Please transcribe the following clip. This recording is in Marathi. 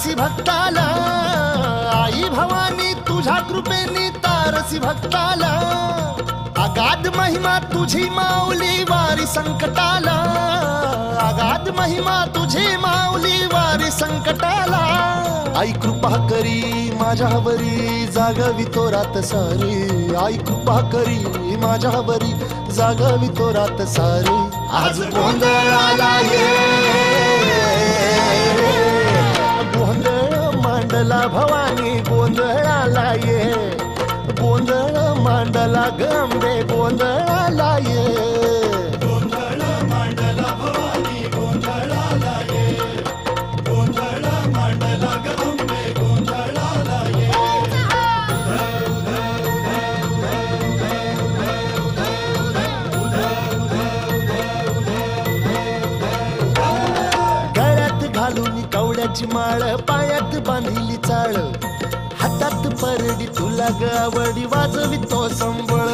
तारसी भक्ताला, आई भवानी तुझ्या कृपेने तारसी भक्ताला, अगाध महिमा तुझी माऊली वारी संकटाला, अगाध महिमा तुझी माऊली वारी संकटाला. आई कृपा करी माझ्यावरी जागवी तो रात सारी, आई कृपा करी माझ्यावरी जागवी तो रात सारी. आज गोंधळाला ये, गोंधळ मांडला भवानी गोंधळाला ये, गोंधळ मांडला गंबे गोंधळाला ये, गोंधळ मांडला भवानी गोंधळाला ये, गोंधळ मांडला गंबे गोंधळाला ये. गळ्यात घालून कवड्याची माळ, पायात बांधिली चाळ, हातात परडी तुला गावडी वाजवी तो संबळ.